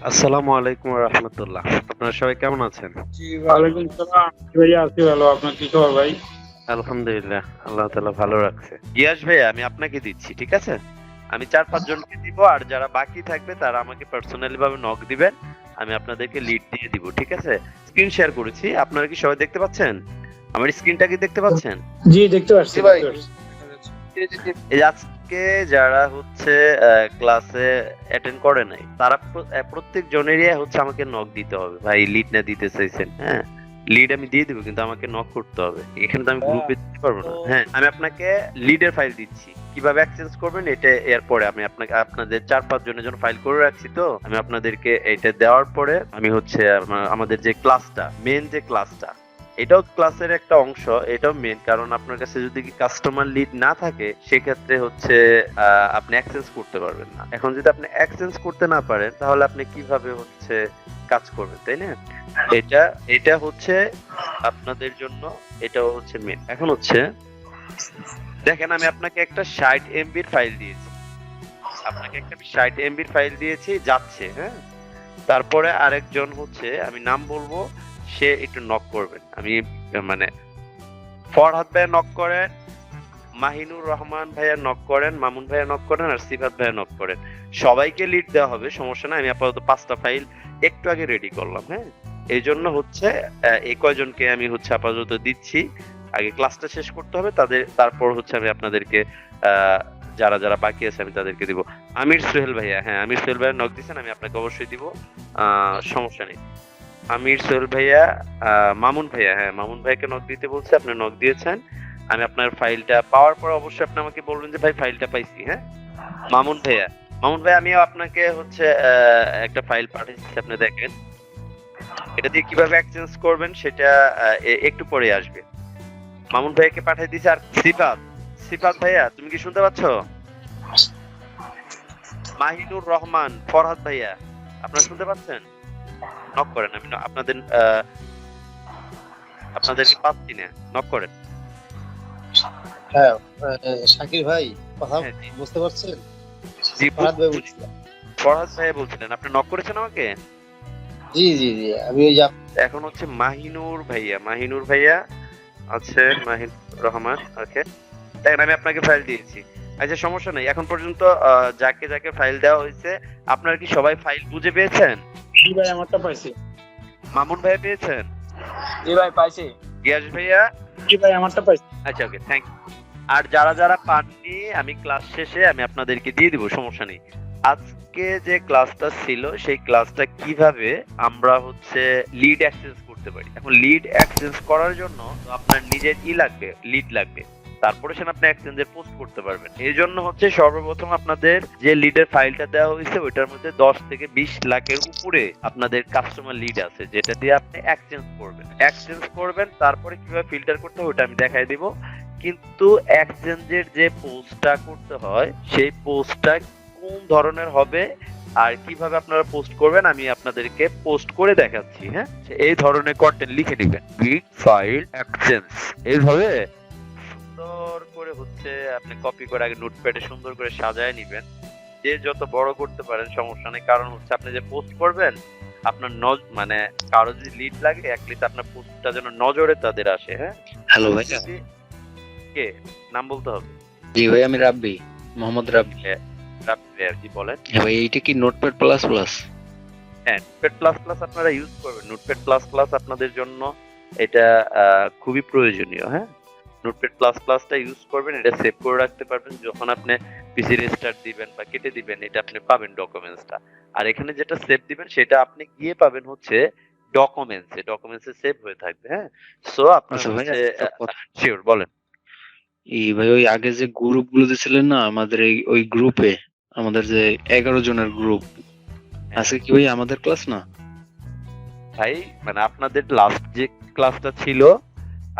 আসসালামু আলাইকুম ওয়া রাহমাতুল্লাহ। আপনারা সবাই কেমন আছেন? জি, ওয়ালাইকুম সালাম। ভাইয়া আছি ভালো। আপনার কি খবর ভাই? আলহামদুলিল্লাহ। আল্লাহ তাআলা ভালো রাখছে। ইয়াস ভাইয়া আমি আপনাকে দিচ্ছি, ঠিক আছে? আমি ৪-৫ জনকে দিব আর যারা বাকি থাকবে তারা আমাকে পার্সোনালি ভাবে নক দিবেন। আমি আপনাদেরকে লিড দিয়ে দিব, ঠিক আছে? স্ক্রিন শেয়ার করেছি। আপনারা কি সবাই দেখতে পাচ্ছেন? আমার স্ক্রিনটা কি দেখতে পাচ্ছেন? জি, দেখতে পাচ্ছি, জি ভাই। দেখতে পাচ্ছি। দেখা যাচ্ছে। এই যে আজকে যারা হচ্ছে ক্লাসে অ্যাটেন্ড করে নাই তারা প্রত্যেক জনেরই হচ্ছে আমাকে নক দিতে হবে। ভাই লিড না দিতে চাইছেন, হ্যাঁ? লিড আমি দিয়ে দিব কিন্তু আমাকে নক করতে হবে। এখানে তো আমি গ্রুপে দিতে পারবো না। হ্যাঁ, আমি আপনাকে লিডের ফাইল দিচ্ছি। কিভাবে এক্সচেঞ্জ করবেন এটা এরপরে আমি আপনাকে আপনাদের ৪-৫ জনের জন্য ফাইল করে রাখছি তো আমি আপনাদেরকে এটা দেওয়ার পরে আমি হচ্ছে আমাদের যে ক্লাসটা মেন যে ক্লাসটা এটাও ক্লাসের একটা অংশ, এটাও মেন। কারণ আপনার কাছে যদি কাস্টমার লিড না থাকে সেক্ষেত্রে হচ্ছে আপনি অ্যাক্সেস করতে পারবেন না। এখন যদি আপনি অ্যাক্সেস করতে না পারেন তাহলে আপনি কিভাবে হচ্ছে কাজ করবেন, তাই না? এটা এটা হচ্ছে আপনাদের জন্য, এটাও হচ্ছে মেন। এখন হচ্ছে দেখেন আমি আপনাকে একটা ৬০ এমবির ফাইল দিয়েছি। আপনাকে একটা ৬০ এমবির ফাইল দিয়েছি যাচ্ছে, হ্যাঁ? তারপরে আরেকজন হচ্ছে আমি নাম বলবো, সে একটু নক করবেন। আমি মানে ফরহাদ ভাইয়া নক করেন, মাহিনুর রহমান ভাইয়া নক করেন, মামুন ভাইয়া নক করেন আর সিফাত ভাইয়া নক করেন। সবাইকে লিড দেওয়া হবে, সমস্যা নাই। আমি আপাতত ৫টা ফাইল একটু আগে রেডি করলাম, হ্যাঁ? এইজন্য হচ্ছে এই কয়জনকে আমি হচ্ছে আপাতত দিচ্ছি। আগে ক্লাসটা শেষ করতে হবে তারপর হচ্ছে আমি আপনাদেরকে যারা যারা বাকি আছে আমি তাদেরকে দিব। আমির সোহেল ভাইয়া, হ্যাঁ আমির সোহেল ভাইয়া নক দিয়েছেন, আমি আপনাকে অবশ্যই দিব। সমস্যা নেই। আমির সোহেল ভাইয়া, মামুন ভাইয়া, হ্যাঁ মামুন ভাইয়াকে নক দিতে বলছে, আপনি নক দিয়েছেন। আমি আপনার ফাইলটা পাওয়ার পর অবশ্যই আপনি আমাকে বলবেন যে ভাই ফাইলটা পাইছি, হ্যাঁ? মামুন ভাইয়া, মামুন ভাই আমিও আপনাকে হচ্ছে একটা ফাইল পাঠিয়েছি, আপনি দেখেন। এটা দিয়ে কিভাবে এক্সচেঞ্জ করবেন সেটা একটু পরে আসবে। মামুন ভাইয়াকে পাঠিয়ে দিয়েছি। আর সিফাত, সিফাত ভাইয়া তুমি কি শুনতে পাচ্ছ? মাহিনুর রহমান, ফরহাদ ভাইয়া আপনারা শুনতে পাচ্ছেন? নক করেন, আমি আপনাদেরকে পাচ্ছি না, নক করেন। হ্যাঁ, শাকির ভাই কথা হ্যাঁ জি বুঝতে পারছেন? জি ফরহাদ ভাই বলছিলাম। ফরহাদ ভাইয়া বলছিলেন, আপনি নক করেছেন আমাকে? জি জি জি, আমি ওই যে এখন হচ্ছে মাহিনুর ভাইয়া, মাহিনুর ভাইয়া আছে, মাহিনুর রহমান, ওকে। দেখেন আমি আপনাকে ফাইল দিয়েছি। আচ্ছা সমস্যা নেই। এখন পর্যন্ত যাকে যাকে ফাইল দেওয়া হয়েছে আপনারা কি সবাই ফাইল বুঝে পেয়েছেন? জি ভাই, আমারটা পাইছি। মামুন ভাইয়া পেয়েছেন? জি ভাই, পাইছি। গিয়াস ভাইয়া? জি ভাই, আমারটা পাইছি। আচ্ছা ওকে, থ্যাংক ইউ। আর যারা যারা পাননি আমি ক্লাস শেষে আমি আপনাদেরকে দিয়ে দিব, সমস্যা নেই। আজকে যে ক্লাসটা ছিল সেই ক্লাসটা কিভাবে আমরা হচ্ছে লিড অ্যাক্সেস করতে পারি। এখন লিড অ্যাক্সেস করার জন্য তো আপনার নিজের লাগবে, লিড লাগবে। তারপরে সেটা আপনি এক্সচেঞ্জে পোস্ট করতে পারবেন। এই জন্য হচ্ছে সর্বপ্রথম আপনাদের যে লিডের ফাইলটা দেওয়া হয়েছে ওইটার মধ্যে ১০ থেকে ২০ লাখের উপরে আপনাদের কাস্টমার লিড আছে যেটা দিয়ে আপনি এক্সচেঞ্জ করবেন। তারপরে কিভাবে ফিল্টার করতে হয় ওটা আমি দেখাই দিব। কিন্তু এক্সচেঞ্জের যে পোস্টটা করতে হয় সেই পোস্টটা কোন ধরনের হবে আর কিভাবে আপনারা পোস্ট করবেন আমি আপনাদেরকে পোস্ট করে দেখাচ্ছি, হ্যাঁ? এই ধরনের কন্টেন্ট লিখে নেবেন, লিড ফাইল এক্সচেঞ্জ, এইভাবে সুন্দর করে হচ্ছে আপনি কপি করে আগে নোটপ্যাডে সুন্দর করে সাজায় নিবেন। যে যত বড় করতে পারেন সমস্যা নেই, কারণ হচ্ছে আপনি যে পোস্ট করবেন আপনার মানে কারো যদি লিড লাগে অ্যাটলিস্ট আপনার পোস্টটা যেন নজরে তাদের আসে, হ্যাঁ? হ্যালো ভাই। কে নাম বলতে হবে? জি ভাই, আমি রাব্বি, মোহাম্মদ রাব্বি। আপনি আর কি বলেন? হ্যাঁ ভাই, এইটা কি নোটপ্যাড প্লাস প্লাস? হ্যাঁ, নোটপ্যাড প্লাস প্লাস আপনারা ইউজ করবেন। নোটপ্যাড প্লাস প্লাস আপনাদের জন্য এটা খুবই প্রয়োজনীয়, হ্যাঁ? নোটপ্যাড প্লাস প্লাসটা ইউজ করবেন, এটা সেভ করে রাখতে পারবেন। যখন আপনি পিসি রেস্টার্ট দিবেন বা কেটে দিবেন এটা আপনি পাবেন ডকুমেন্টসটা। আর এখানে যেটা সেভ দিবেন সেটা আপনি গিয়ে পাবেন হচ্ছে ডকুমেন্টসে সেভ হয়ে থাকবে, হ্যাঁ? সো আপনার আচ্ছা ভাই, হচ্ছে একটা কথা। শিওর বলেন। এই ভাই, ওই আগে যে গ্রুপ গুলো দিছিলেন না আমাদের, ওই গ্রুপে আমাদের যে 11 জনের গ্রুপ হ্যাঁ আজকে কি ভাই আমাদের ক্লাস না? ভাই, মানে আপনাদের লাস্ট যে ক্লাসটা ছিল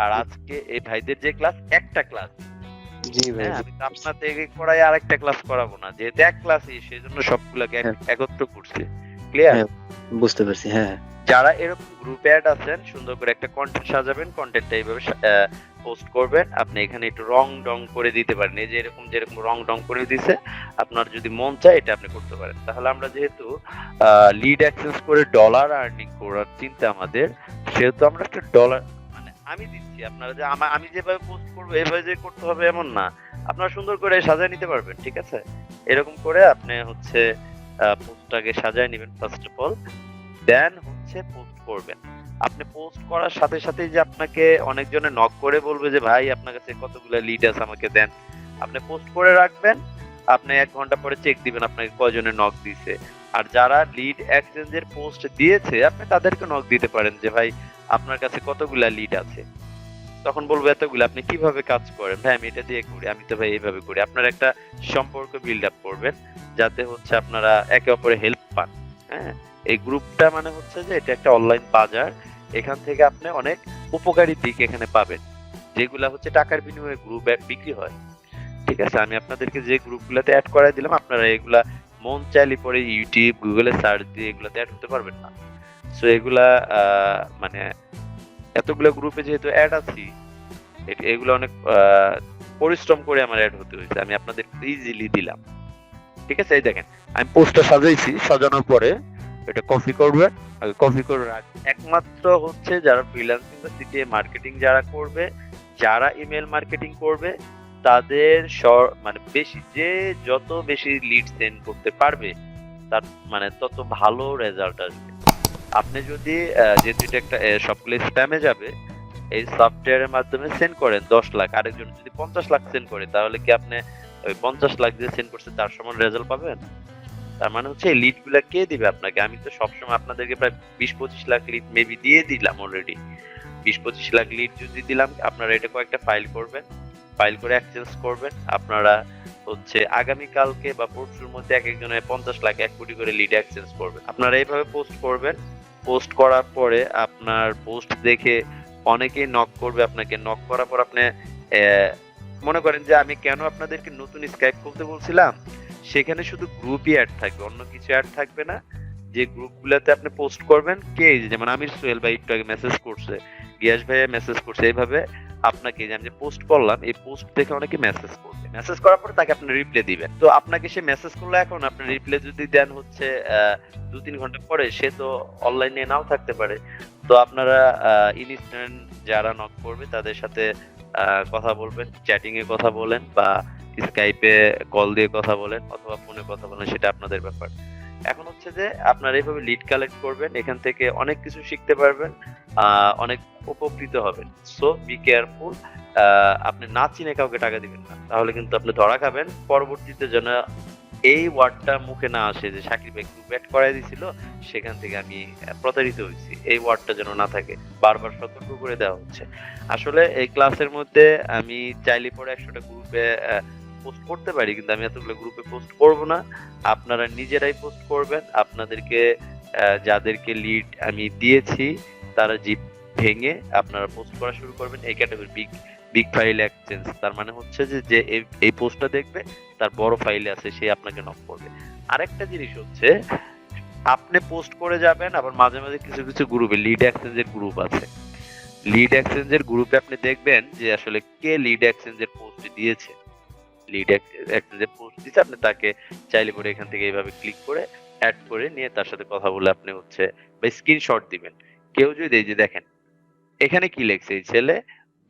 আর আজকে এই ভাইদের যে ক্লাস একটা ক্লাস। জি ভাই। হ্যাঁ, আমি তো আপনাদের পড়ায় আরেকটা ক্লাস করাবো না, যেহেতু এক ক্লাসই সেজন্য সবগুলোকে হ্যাঁ একত্র করছি। ক্লিয়ার? হ্যাঁ, বুঝতে পারছি। হ্যাঁ যারা এরকম গ্রুপে অ্যাড আছেন সুন্দর করে একটা কন্টেন্ট সাজাবেন, কন্টেন্টটা এইভাবে পোস্ট করবেন। আপনি এখানে একটু রং ডং করে দিতে পারেন, এই যে এরকম যেরকম রং ডং করে দিছে, আপনার যদি মন চায় এটা আপনি করতে পারেন। তাহলে আমরা যেহেতু লিড অ্যাক্সেস করে ডলার আর্নিং করার চিন্তা আমাদের, সেহেতু আমরা একটা ডলার মানে আমি দিচ্ছি, আপনারা যে আমি যেভাবে পোস্ট করবো এভাবে যে করতে হবে এমন না, আপনারা সুন্দর করে সাজায় নিতে পারবেন। ঠিক আছে, এরকম করে আপনি হচ্ছে পোস্টটাকে সাজায় নেবেন ফার্স্ট অফ অল, দেন হচ্ছে পোস্ট করবেন। আপনি পোস্ট করার সাথে সাথে যে আপনাকে অনেকজনে নক করে বলবে যে ভাই আপনার কাছে কতগুলো লিড আছে আমাকে দেন, আপনি পোস্ট করে রাখবেন, আপনি 1 ঘন্টা পরে চেক দিবেন আপনাকে কয়জনে নক দিছে। আর যারা লিড এক্সচেঞ্জের পোস্ট দিয়েছে আপনি তাদেরকে নক দিতে পারেন যে ভাই আপনার কাছে কতগুলা লিড আছে, তখন বলবো এতগুলো, আপনি কিভাবে কাজ করেন, ভাই আমি এটা দিয়ে করি, আমি তো ভাই এইভাবে করি। আপনারা একটা সম্পর্ক বিল্ড আপ করবেন যাতে হচ্ছে আপনারা একে অপরে হেল্প পান। হ্যাঁ, এই গ্রুপটা মানে হচ্ছে যে এটা একটা অনলাইন বাজার, এখান থেকে আপনি অনেক উপকারী দিক এখানে পাবেন, যেগুলা হচ্ছে টাকার বিনিময়ে গ্রুপ বিক্রি হয়। ঠিক আছে, আমি আপনাদেরকে যে গ্রুপগুলোতে অ্যাড করাই দিলাম, আপনারা এগুলা মন চাইলে পরে ইউটিউব গুগলে সার্চ দিয়ে এগুলাতে অ্যাড হতে পারবেন না। সো এগুলা মানে এতগুলো গ্রুপে যেহেতু অ্যাড আছি, এগুলো অনেক পরিশ্রম করে আমার অ্যাড হতে হয়েছে, আমি আপনাদের ইজিলি দিলাম। ঠিক আছে, এই দেখেন আমি পোস্টটা সাজাইছি, সাজানোর পরে এটা কপি করবেন, কপি করে রাখবেন। একমাত্র হচ্ছে যারা ফ্রিল্যান্সিং বা সিটিএ মার্কেটিং যারা করবে, যারা ইমেল মার্কেটিং করবে, তাদের মানে বেশি, যে যত বেশি লিড সেন্ড করতে পারবে তার মানে তত ভালো রেজাল্ট আসবে। আপনি যদি যেহেতু এটা একটা সবগুলো স্প্যামে যাবে, এই সফটওয়্যারের মাধ্যমে সেন্ড করেন 10 লাখ, আরেকজন যদি 50 লাখ সেন্ড করে, তাহলে কি আপনি ওই 50 লাখ যে সেন্ড করছে তার সমান রেজাল্ট পাবেন? তার মানে হচ্ছে এই লিড গুলা কে দিবে আপনাকে? আমি তো সবসময় আপনাদেরকে প্রায় 20-25 লাখ লিড মেবি দিয়ে দিলাম অলরেডি। 20-25 লাখ লিড যদি দিলাম, আপনারা এটা কয়েকটা ফাইল করবেন, ফাইল করে এক্সচেঞ্জ করবেন। আপনারা হচ্ছে আগামীকালকে বা পরশুর মধ্যে এক একজনের 50 লাখ 1 কোটি করে লিড এক্সচেঞ্জ করবেন। আপনারা এইভাবে পোস্ট করবেন। পোস্ট করার পরে আপনার পোস্ট দেখে অনেকেই নক করবে আপনাকে। নক করার পর আপনি মনে করেন যে আমি কেন আপনাদেরকে নতুন স্কাইপ খুলতে বলছিলাম, সেখানে শুধু গ্রুপই অ্যাড থাকবে, অন্য কিছু অ্যাড থাকবে না। যে গ্রুপগুলোতে আপনি পোস্ট করবেন, কে যেমন আমির সোহেল ভাই একটু আগে মেসেজ করছে, গিয়াস ভাইয়া মেসেজ করছে, এইভাবে আপনাকে যে আমি যে পোস্ট করলাম এই পোস্ট দেখে অনেকে মেসেজ করবে, মেসেজ করার পরে তাকে আপনি রিপ্লাই দিবেন। তো আপনাকে সে মেসেজ করলো, এখন আপনি রিপ্লাই যদি দেন হচ্ছে 2-3 ঘন্টা পরে, সে তো অনলাইনে নাও থাকতে পারে। তো আপনারা ইনস্ট্যান্ট যারা নক করবে তাদের সাথে কথা বলবেন, চ্যাটিং এ কথা বলেন বা স্কাইপে কল দিয়ে কথা বলেন অথবা ফোনে কথা বলেন, সেটা আপনাদের ব্যাপার। এখন হচ্ছে যে আপনারা এইভাবে লিড কালেক্ট করবেন, এখান থেকে অনেক কিছু শিখতে পারবেন, অনেক উপকৃত হবেন। সো বি কেয়ারফুল, আপনি না চিনে কাউকে টাকা দিবেন না, তাহলে কিন্তু আপনি ধরা খাবেন। পরবর্তীতে যেন এই ওয়ার্ডটা মুখে না আসে যে সাকিব ভাই গ্রুপ অ্যাড করাই দিছিল, সেখান থেকে আমি প্রতারিত হয়েছি, এই ওয়ার্ডটা যেন না থাকে। বারবার সতর্ক করে দেওয়া হচ্ছে। আসলে এই ক্লাসের মধ্যে আমি চাইলে পরে 100টা গ্রুপে পোস্ট করতে পারি, কিন্তু আমি এতগুলো গ্রুপে পোস্ট করব না। আপনারা নিজেরাই পোস্ট করবেন। আপনাদেরকে যাদেরকে লিড আমি দিয়েছি তারা জিপ ভেঙে আপনারা পোস্ট করা শুরু করবেন এই ক্যাটাগরি বিগ ফাইল এক্সচেঞ্জ। তার মানে হচ্ছে যে এই পোস্টটা দেখবে তার বড় ফাইলে আছে, সে আপনাকে নক করবে। আরেকটা জিনিস হচ্ছে, আপনি পোস্ট করে যাবেন, আবার মাঝে মাঝে কিছু কিছু গ্রুপে লিড এক্সচেঞ্জের গ্রুপ আছে, লিড এক্সচেঞ্জের গ্রুপে আপনি দেখবেন যে আসলে কে লিড এক্সচেঞ্জের পোস্ট দিয়েছে, লিড এক্সচেঞ্জের পোস্ট দিয়েছে, আপনি তাকে চাইলে করে এখান থেকে এইভাবে ক্লিক করে অ্যাড করে নিয়ে তার সাথে কথা বলে আপনি হচ্ছে বা স্ক্রিনশট দিবেন। কেউ যদি এই যে দেখেন এখানে কি লিখছে, এই ছেলে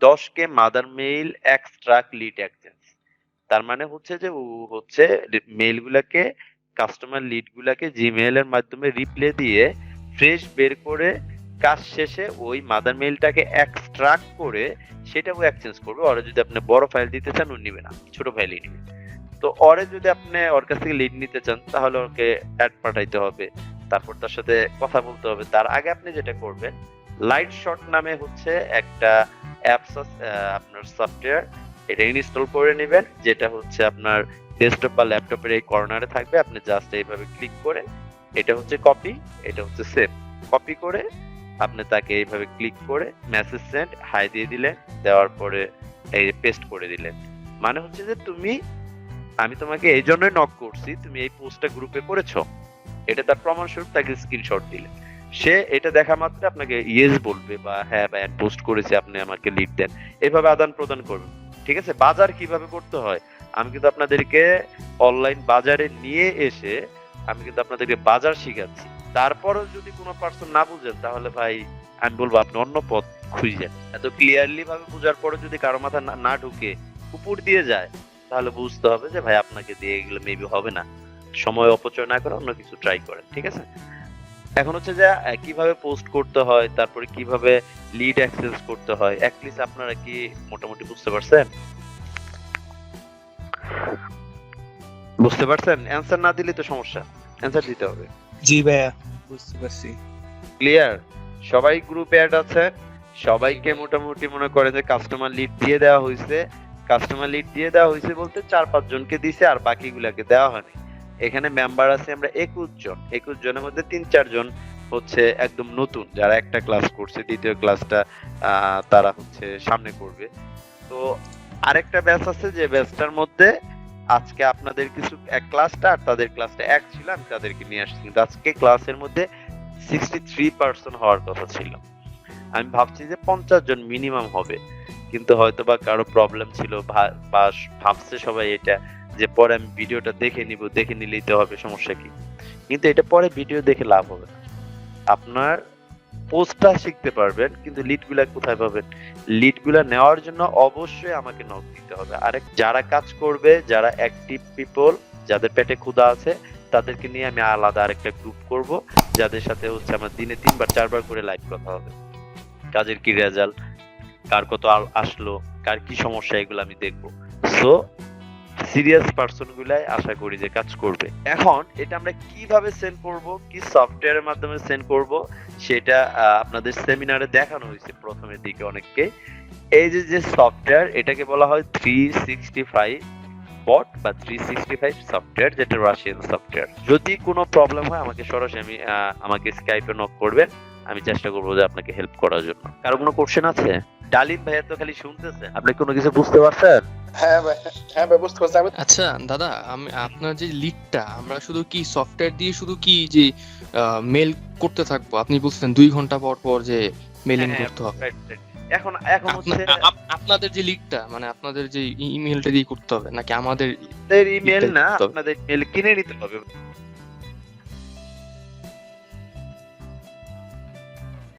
10K mother mail extract lead exchange, তার মানে হচ্ছে যে ও হচ্ছে মেইল গুলাকে, কাস্টমার লিড গুলাকে জিমেইল এর মাধ্যমে রিপ্লে দিয়ে ফ্রেশ বের করে কাজ শেষে ওই মাদার মেইলটাকে এক্সট্রাক্ট করে সেটাও এক্সচেঞ্জ করবে। ওরে যদি আপনি বড় ফাইল দিতে চান ও নিবে না, ছোট ফাইলই নিবে। তো ওরে যদি আপনি ওর কাছ থেকে লিড নিতে চান তাহলে ওকে অ্যাড পাঠাইতে হবে, তারপর তার সাথে কথা বলতে হবে। তার আগে আপনি যেটা করবেন, লাইট শট নামে হচ্ছে একটা অ্যাপস আপনার সফটওয়্যার, এটা ইনস্টল করে নেবেন, যেটা হচ্ছে আপনার ডেস্কটপ বা ল্যাপটপের এই কর্নারে থাকবে। আপনি জাস্ট এইভাবে ক্লিক করে, এটা হচ্ছে কপি, এটা হচ্ছে সেভ, কপি করে আপনি তাকে এইভাবে ক্লিক করে মেসেজ সেন্ড হাই দিয়ে দিলেন, দেওয়ার পরে এই পেস্ট করে দিলেন। মানে হচ্ছে যে আমি তোমাকে এই জন্যই নক করছি, তুমি এই পোস্টটা গ্রুপে করেছো, এটা তার প্রমাণস্বরূপ তাকে স্ক্রিনশট দিলেন। সে এটা দেখা মাত্র আপনাকে ইয়েস বলবে বা হ্যাঁ ভাই পোস্ট করেছে, আপনি আমাকে লিড দেন, এভাবে আদান প্রদান করবেন। ঠিক আছে, বাজার কিভাবে করতে হয় আমি কিন্তু আপনাদেরকে অনলাইন বাজারে নিয়ে এসে আমি কিন্তু আপনাদেরকে বাজার শিখাচ্ছি। তারপরও যদি কোনো পার্সন না বুঝেন তাহলে ভাই আমি বলবো আপনি অন্য পথ খুঁজেন। এত ক্লিয়ারলি ভাবে বোঝার পরে যদি কারো মাথা না ঢুকে উপর দিয়ে যায় তাহলে বুঝতে হবে যে ভাই আপনাকে দিয়ে এগুলো মেবি হবে না। সময় অপচয় না করে অন্য কিছু ট্রাই করেন। ঠিক আছে, এখন হচ্ছে যে কিভাবে পোস্ট করতে হয়, তারপরে কিভাবে লিড অ্যাক্সেস করতে হয়, অ্যাটলিস্ট আপনারা কি মোটামুটি বুঝতে পারছেন? বুঝতে পারছেন? অ্যানসার না দিলে তো সমস্যা, অ্যানসার দিতে হবে। জি ভাইয়া, বুঝতে পারছি। ক্লিয়ার? সবাই গ্রুপে অ্যাড আছে, সবাইকে মোটামুটি মনে করে যে কাস্টমার লিড দিয়ে দেওয়া হয়েছে। কাস্টমার লিড দিয়ে দেওয়া হয়েছে বলতে 4-5 জনকে দিছে, আর বাকিগুলাকে দেওয়া হয়নি। এখানে মেম্বার আছে আমরা 21 জন। 21 জনের মধ্যে 3-4 জন হচ্ছে একদম নতুন, যারা একটা ক্লাস করছে, দ্বিতীয় ক্লাসটা তারা হচ্ছে সামনে করবে। তো আরেকটা ব্যাচ আছে যে ব্যাচটার মধ্যে আজকে আপনাদের কিছু এক ক্লাসটা আর তাদের ক্লাসটা এক ছিল, আমি তাদেরকে নিয়ে আসছি। কিন্তু আজকে ক্লাসের মধ্যে 63% হওয়ার কথা ছিল। আমি ভাবছি যে 50 জন মিনিমাম হবে, কিন্তু হয়তো বা কারো প্রবলেম ছিল বা ভাবছে সবাই এটা যে পরে আমি ভিডিওটা দেখে নিব, দেখে নিলেই তো হবে, সমস্যা কি? কিন্তু এটা পরে ভিডিও দেখে লাভ হবে না। আপনার পোস্টটা শিখতে পারবেন, কিন্তু লিডগুলা কোথায় পাবেন? লিডগুলা নেওয়ার জন্য অবশ্যই আমাকে নক দিতে হবে। আর যারা কাজ করবে, যারা অ্যাক্টিভ পিপল, যাদের পেটে ক্ষুধা আছে, তাদেরকে নিয়ে আমি আলাদা আরেকটা গ্রুপ করব, যাদের সাথে হচ্ছে আমার দিনে 3-4 বার করে লাইভ কথা হবে। কাজের কি রেজাল্ট, কার কত আসলো, কার কি সমস্যা, এগুলো আমি দেখবো। সো সিরিয়াস পারসন গুলাই আশা করি যে কাজ করবে। এখন এটা আমরা কিভাবে সেন্ড করব, কি সফটওয়্যারের মাধ্যমে সেন্ড করব, সেটা আপনাদের সেমিনারে দেখানো হয়েছে প্রথমের দিকে অনেককে। এই যে সফটওয়্যার, এটাকে বলা হয় 365 বট বা 365 সফটওয়্যার, যেটা রাশিয়ান সফটওয়্যার। যদি কোনো প্রবলেম হয় আমাকে সরাসরি আমাকে স্কাইপে নক করবেন, আমি চেষ্টা করবো যে আপনাকে হেল্প করার জন্য। কারো কোনো কোশ্চেন আছে? ডালিম ভাইয়া তো খালি শুনতেছে, আপনি কোনো কিছু বুঝতে পারছেন? হ্যাঁ ভাই, হ্যাঁ ভাই বুঝতে পারছি। আচ্ছা দাদা, আমি আপনার যে লিডটা আমরা শুধু কি সফটওয়্যার দিয়ে শুধু কি যে মেল করতে থাকবো? আপনি বলছেন 2 ঘন্টা পর পর যে মেলিং হ্যাঁ, করতে হবে। right, right. এখন হচ্ছে আপনাদের যে লিডটা মানে আপনাদের যে ইমেলটা দিয়ে করতে হবে নাকি আমাদের আপনাদের ইমেল না, করতে হবে? আপনাদের ইমেল কিনে নিতে হবে।